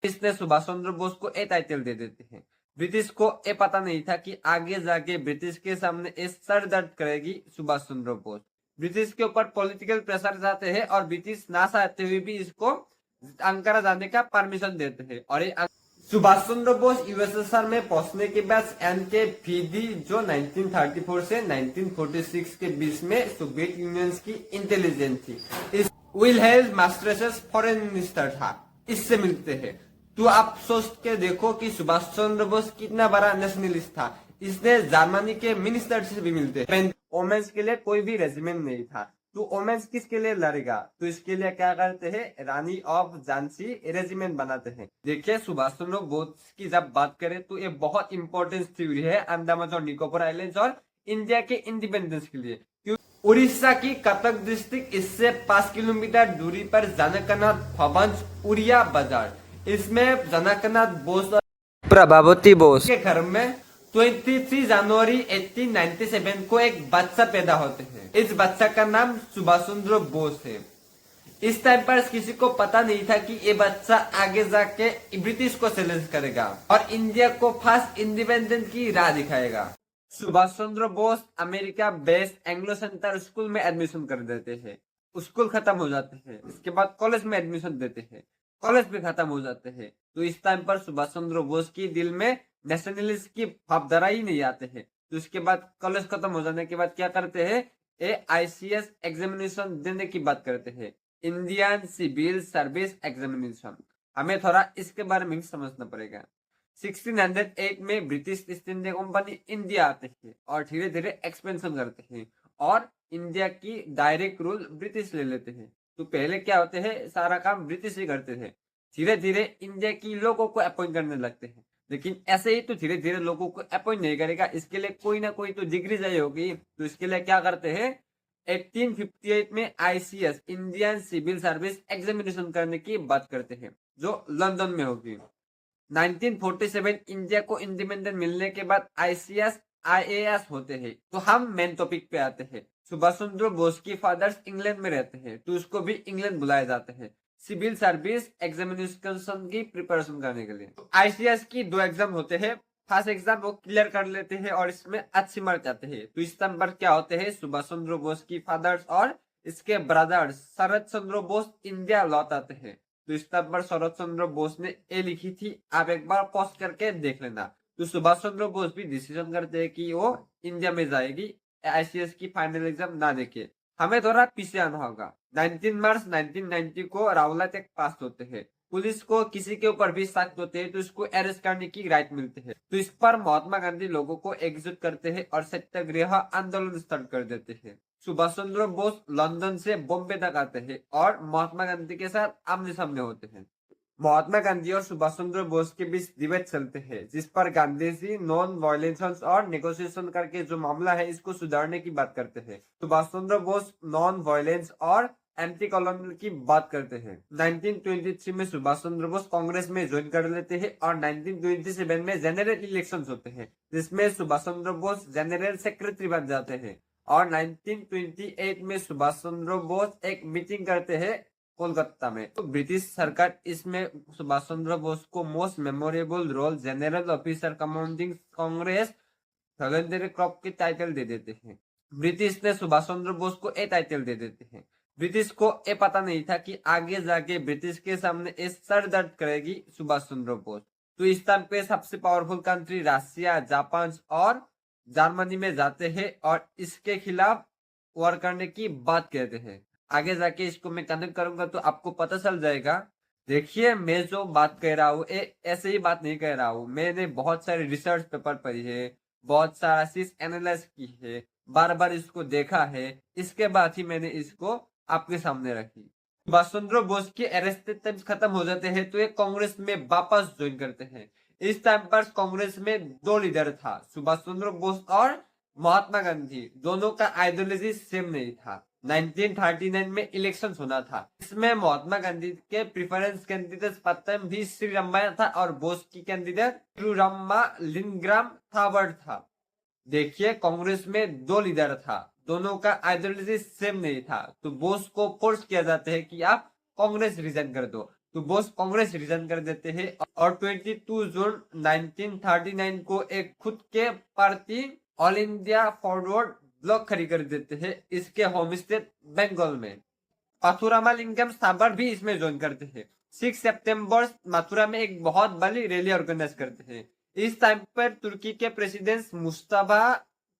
इसने सुभाष चंद्र बोस को ए टाइटल दे देते हैं। ब्रिटिश को ये पता नहीं था कि आगे जाके ब्रिटिश के सामने ये सर दर्द करेगी सुभाष चंद्र बोस। ब्रिटिश के ऊपर पॉलिटिकल प्रेशर जाते हैं और ब्रिटिश ना चाहते हुए भी इसको अंकारा जाने का परमिशन देते हैं। और ये सुभाष चंद्र बोस यूएसएसआर में पहुंचने के बाद एनकेवीडी जो 1934 से 1946 के बीच में सोवियत यूनियन की इंटेलिजेंस थी, इस विलहेल्म मास्ट्रेसस फॉरेन मिनिस्टर था, इससे मिलते हैं। तो आप सोच के देखो कि सुभाष चंद्र बोस कितना बड़ा नेशनलिस्ट था। इसने जर्मनी के मिनिस्टर से भी मिलते हैं। वोमेन्स के लिए कोई भी रेजिमेंट नहीं था, तो वोमेन्स किसके लिए लड़ेगा? तो इसके लिए क्या करते हैं, रानी ऑफ झांसी रेजिमेंट बनाते हैं। देखिए सुभाष चंद्र बोस की जब बात करें तो ये बहुत इंपॉर्टेंट थ्योरी है अंडमान और निकोबार आइलैंड्स और इंडिया के इंडिपेंडेंस के लिए। उड़ीसा की कटक डिस्ट्रिक्ट इससे 5 किलोमीटर दूरी पर जनकनाथ भवंस उड़िया बाजार, इसमें जनकनाथ बोस और प्रभावती बोस के घर में 23 जनवरी 1897 को एक बच्चा पैदा होते हैं। इस बच्चा का नाम सुभाष चंद्र बोस है। इस टाइम पर किसी को पता नहीं था कि ये बच्चा आगे जाके ब्रिटिश को चैलेंज करेगा और इंडिया को फर्स्ट इंडिपेंडेंस की राह दिखाएगा। Subhash Chandra Bose America based Anglo center school में एडमिशन कर देते हैं। स्कूल खत्म हो जाते हैं, इसके बाद कॉलेज में एडमिशन देते हैं, कॉलेज भी खत्म हो जाते हैं। तो इस टाइम पर सुभाष चंद्र बोस की दिल में नेशनलिस्ट की भावधारा ही नहीं आते हैं। तो इसके बाद कॉलेज खत्म हो जाने के बाद क्या करते हैं, AICS एग्जामिनेशन देने की बात करते हैं, इंडियन सिविल सर्विस एग्जामिनेशन। हमें थोड़ा इसके बारे में भी समझना पड़ेगा। 1608 में British east India company India आते हैं और धीरे धीरे एक्सपेंशन करते हैं और इंडिया की डायरेक्ट रूल ब्रिटिश ले लेते हैं। तो पहले क्या होते हैं, सारा काम ब्रिटिश ही करते थे। धीरे धीरे इंडिया की लोगों को अपॉइंट करने लगते हैं, लेकिन ऐसे ही तो धीरे धीरे लोगों को अपॉइंट नहीं करेगा, इसके लिए कोई ना कोई तो डिग्री चाहिए होगी। तो इसके लिए क्या करते हैं, 1858 में ICS Indian civil service examination करने की बात करते हैं जो लंदन में होगी। 1947 इंडिया को इंडिपेंडेंस मिलने के बाद ICS IAS होते हैं। तो हम मेन टॉपिक पे आते हैं। सुभाष चंद्र बोस की फादर्स इंग्लैंड में रहते हैं, तो उसको भी इंग्लैंड बुलाए जाते हैं सिविल सर्विस एग्जामिनेशन की प्रिपरेशन करने के लिए। तो ICS की 2 एग्जाम होते हैं। फर्स्ट एग्जाम वो क्लियर कर लेते हैं और इसमें अच्छी मार्क आते हैं। तो इस नंबर क्या होते हैं, सुभाष चंद्र बोस की फादर्स और इसके ब्रदर्स शरद चंद्र बोस इंडिया लौट आते हैं। तो इस नंबर शरद चंद्र बोस ने ए लिखी थी, आप एक बार पॉज करके देख लेना। तो सुभाष चंद्र बोस भी डिसीजन करते हैं कि वो इंडिया में जाएगी ICS की फाइनल एग्जाम ना देके। हमें थोड़ा पीछे आना होगा। 19 मार्च 1990 को रावला टेक पास होते हैं। पुलिस को किसी के ऊपर भी शक होते हैं तो इसको अरेस्ट करने की राइट मिलती है। तो इस पर महात्मा गांधी लोगों को एकजुट करते हैं और सत्याग्रह आंदोलन स्टार्ट कर देते हैं। सुभाष चंद्र बोस लंदन से बॉम्बे तक आते हैं और महात्मा गांधी के साथ आमने सामने होते हैं। महात्मा गांधी और सुभाष चंद्र बोस के बीच डिबेट चलते हैं, जिस पर गांधी जी नॉन वायलेंस और नेगोशिएशन करके जो मामला है इसको सुधारने की बात करते हैं। सुभाष चंद्र बोस नॉन वायलेंस और एंटी कॉलोनियल की बात करते हैं। 1923 में सुभाष चंद्र बोस कांग्रेस में ज्वाइन कर लेते हैं और 1927 में जनरल इलेक्शंस होते हैं, जिसमें सुभाष चंद्र बोस जनरल सेक्रेटरी बन जाते हैं। और 1928 में सुभाष चंद्र बोस एक मीटिंग करते हैं कोलकाता में। तो ब्रिटिश सरकार इसमें सुभाष चंद्र बोस को most memorable role general officer commanding Congress थलेंद्र क्रॉप की टाइटल दे देते हैं। ब्रिटिश ने सुभाष चंद्र बोस को ए टाइटल दे देते हैं। ब्रिटिश को ये पता नहीं था कि आगे जाके ब्रिटिश के सामने ये सर दर्द करेगी सुभाष चंद्र बोस। तो इस टाइम पे सबसे पावरफुल कंट्री रशिया, जापान और जर्मनी में जाते हैं और इसके खिलाफ वॉर करने की बात कहते हैं। आगे जाके इसको मैं कनेक्ट करूंगा तो आपको पता चल जाएगा। देखिए मैं जो बात कह रहा हूँ ऐसे ही बात नहीं कह रहा हूँ, मैंने बहुत सारे रिसर्च पेपर पढ़ी है, बहुत सारा चीज एनालाइज की है, बार बार इसको देखा है, इसके बाद ही मैंने इसको आपके सामने रखी। सुभाष चंद्र बोस के अरेस्टेड टाइम्स खत्म हो जाते हैं तो ये कांग्रेस में वापस ज्वाइन करते हैं। इस टाइम पर कांग्रेस में 2 लीडर था, सुभाष चंद्र बोस और महात्मा गांधी। दोनों का आइडियोलॉजी सेम नहीं था। 1939 में इलेक्शन होना था, इसमें महात्मा गांधी के प्रेफरेंस कैंडिडेट प्रथम भी श्री रमैया था और बोस की कैंडिडेट तिरुरम्मा लिंगग्राम थावर्ड था। देखिए कांग्रेस में 2 लीडर था, दोनों का आइडियोलॉजी सेम नहीं था, तो बोस को फोर्स किया जाता है कि आप कांग्रेस रिजाइन कर दो। तो बोस कांग्रेस रिजाइन कर देते हैं और 22 जून 1939 को एक खुद के party all India forward block खड़ी कर देते हैं इसके होम स्टेट बंगाल में। पाथुरामालिंगम साबर भी इसमें ज्वाइन करते हैं। 6 सितंबर मथुरा में एक बहुत बड़ी रैली ऑर्गेनाइज करते हैं। इस टाइम पर तुर्की के प्रेसिडेंट मुस्तफा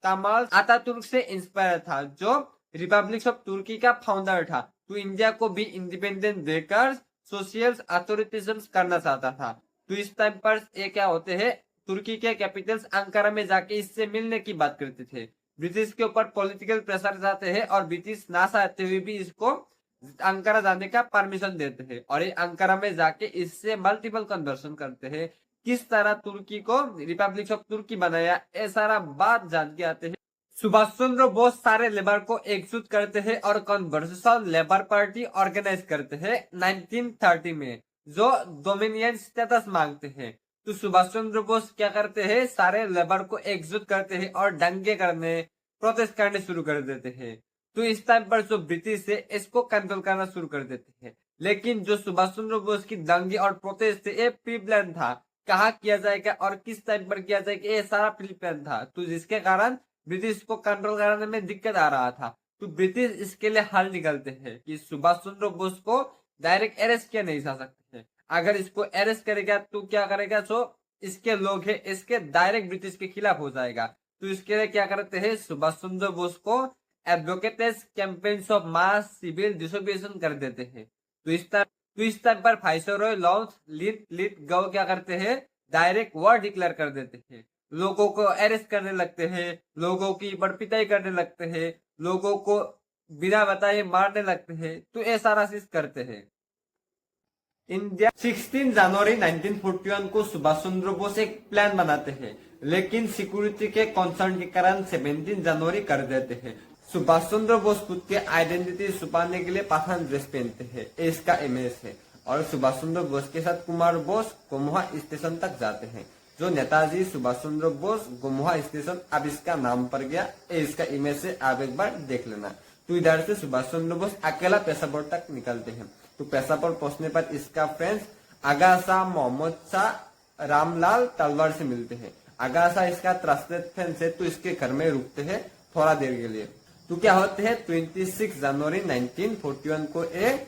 कमाल अतातुर्क से इंस्पायर था जो रिपब्लिक ऑफ तुर्की का फाउंडर था। तो इंडिया को भी इंडिपेंडेंट देकर सोशल अथॉरिटिज्म करना चाहता था। तो इस टाइम पर ये क्या होते हैं, तुर्की के कैपिटल अंकारा में जाके इससे मिलने की बात करते थे। ब्रिटिश के ऊपर पॉलिटिकल प्रेशर जाते हैं और ब्रिटिश ना चाहते हुए भी इसको अंकारा जाने का परमिशन देते हैं और ये अंकारा में जाके इससे मल्टीपल कन्वर्सन करते हैं। किस तरह तुर्की को रिपब्लिक ऑफ तुर्की बनाया ये सारा बात जान के आते हैं। सुभाष चंद्र बोस सारे लेबर को एकजुट करते हैं और कन्वर्सेशन लेबर पार्टी ऑर्गेनाइज करते हैं 1930 में जो डोमिनियन स्टेटस मांगते हैं। तो सुभाष चंद्र बोस क्या करते हैं, सारे लेबर को एकजुट करते हैं और दंगे करने प्रोटेस्ट करने शुरू कर देते हैं। तो इस टाइम पर जो ब्रिटिश है इसको कंट्रोल करना शुरू कर देते हैं। लेकिन जो सुभाष चंद्र बोस की दंगे और प्रोटेस्ट थे ये प्री प्लान था, कहाँ किया जाएगा और किस टाइम पर किया जाएगा ये सारा प्री प्लान था। तो जिसके कारण ब्रिटिश को कंट्रोल करने में दिक्कत आ रहा था। तो ब्रिटिश इसके लिए हल निकालते हैं कि सुभाष चंद्र बोस को डायरेक्ट अरेस्ट किया नहीं जा सकते हैं। अगर इसको अरेस्ट करेगा तो क्या करेगा, जो इसके लोग हैं इसके डायरेक्ट ब्रिटिश के खिलाफ हो जाएगा। तो इसके लिए क्या करते हैं, सुभाष चंद्र बोस को advocates campaigns of mass civil disobedience कर देते हैं। तो इस टाइम पर वाइसरॉय लॉर्ड लिथगो क्या करते हैं, डायरेक्ट वॉर डिक्लेयर कर देते हैं। लोगों को अरेस्ट करने लगते हैं, लोगों की बड़पिटाई करने लगते हैं, लोगों को बिना बताए मारने लगते हैं। तो ये सारा चीज करते हैं। इंडिया 16 जनवरी 1941 को सुभाष चंद्र बोस एक प्लान बनाते हैं लेकिन सिक्योरिटी के कंसर्न के कारण 17 जनवरी कर देते हैं। सुभाष चंद्र बोस खुद के आइडेंटिटी छुपाने के लिए पठान ड्रेस पहनते हैं, इसका इमेज है। और सुभाष चंद्र बोस के साथ कुमार बोस गोमुहा स्टेशन तक जाते हैं। जो नेताजी सुभाष चंद्र बोस गोमुहा स्टेशन अब इसका नाम पड़ गया, इसका इमेज से आप एक बार देख लेना। तो इधर से सुभाष चंद्र बोस अकेला पेशावर तक निकलते हैं। तो पेशावर पहुंचने पर इसका फ्रेंड्स आगा शाह मोहम्मद शाह रामलाल तलवार से मिलते हैं। आगा शाह इसका ट्रस्टेड फ्रेंड है तो इसके घर में रुकते हैं थोड़ा देर के लिए। तो क्या होते हैं, 26 जनवरी 1941 को एक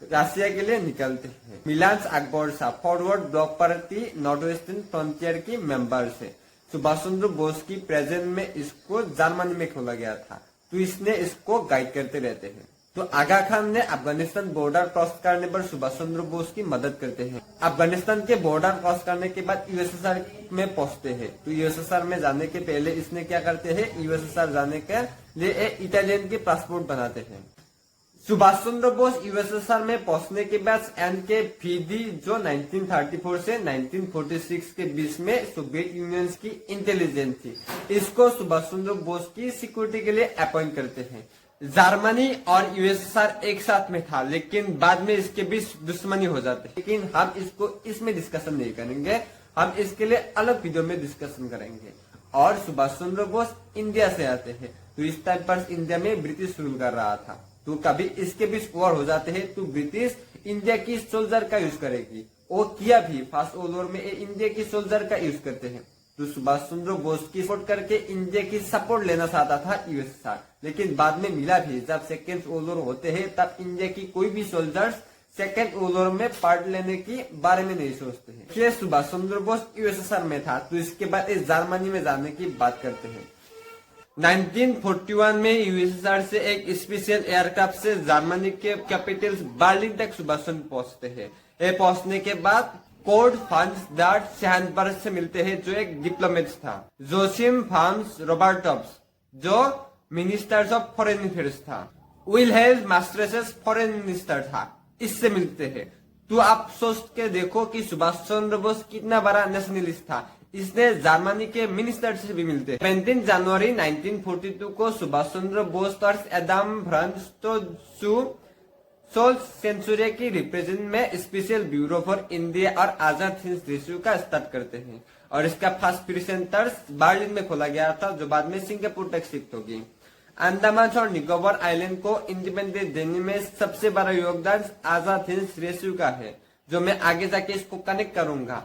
रशिया के लिए निकलते हैं। Milan Akbar Shah forward bloc party north western frontier की मेंबर से। सुभाष चंद्र बोस की प्रेजेंट में इसको जर्मनी में खोला गया था तो इसने इसको गाइड करते रहते हैं। तो आगा खान ने अफगानिस्तान बॉर्डर क्रॉस करने पर सुभाष चंद्र बोस की मदद करते हैं। अफगानिस्तान के बॉर्डर क्रॉस करने के बाद यूएसएसआर में पहुंचते हैं। तो यूएसएसआर में जाने के पहले इसने क्या करते हैं, यूएसएसआर जाने के लिए इटालियन की पासपोर्ट बनाते हैं। सुभाष चंद्र बोस यूएसएसआर में पहुंचने के बाद एनकेवीडी जो 1934 से 1946 के बीच में सोवियत यूनियन की इंटेलिजेंस थी, इसको सुभाष चंद्र बोस की सिक्योरिटी के लिए अपॉइंट करते हैं। जर्मनी और यूएसएसआर एक साथ में था लेकिन बाद में इसके बीच दुश्मनी हो जाती है, लेकिन हम इसको इसमें डिस्कशन नहीं करेंगे, हम इसके लिए अलग वीडियो में डिस्कशन करेंगे। और सुभाष चंद्र बोस इंडिया से आते हैं। तो इस टाइम पर इंडिया में ब्रिटिश रूल कर रहा था। तो कभी इसके बीच वॉर हो जाते हैं तो ब्रिटिश इंडिया की सोल्जर का यूज करेगी। वो किया भी, फर्स्ट वर्ल्ड वॉर में इंडिया की सोल्जर का यूज करते हैं। तो सुभाष चंद्र बोस की सपोर्ट करके इंडिया की सपोर्ट लेना चाहता था यूएसएसआर, लेकिन बाद में मिला भी। जब सेकेंड वर्ल्ड वॉर होते हैं तब इंडिया की कोई भी सोल्जर्स सेकेंड वर्ल्ड वॉर में पार्ट लेने की बारे में नहीं सोचते हैं। इसलिए सुभाष चंद्र बोस यूएसएसआर में था। तो इसके बाद इस जर्मनी में जाने की बात करते हैं। 1941 में यूएसएसआर से एक स्पेशल एयरक्राफ्ट से जर्मनी के कैपिटल बर्लिन तक सुभाष चंद्र पहुंचते हैं। ये पहुंचने के बाद कोड फंस डार्ट शहनबर्ग से मिलते हैं जो एक डिप्लोमेट था। जोसिम फार्म्स रॉबर्टॉप्स जो मिनिस्टर्स ऑफ फॉरेन अफेयर्स था। विलहेल्म मास्ट्रेसेस फॉरेन मिनिस्टर था, इससे मिलते हैं। तो आप सोच के देखो कि सुभाष चंद्र बोस कितना बड़ा नेशनलिस्ट था। इसने जर्मनी के मिनिस्टर से भी मिलते हैं। 17 जनवरी 1942 को सुभाष चंद्र बोस और एडम फ्रांस सोल सेंचुरी की रिप्रेजेंट में स्पेशल ब्यूरो फॉर इंडिया और आजाद हिंद रेशियो का स्टार्ट करते हैं। और इसका फर्स्ट प्री सेंटर बर्लिन में खोला गया था जो बाद में सिंगापुर तक शिफ्ट होगी। अंडमान और निकोबार आइलैंड को इंडिपेंडेंस देने में सबसे बड़ा योगदान आजाद हिंद रेस्क्यू का है, जो मैं आगे जाके इसको कनेक्ट करूंगा।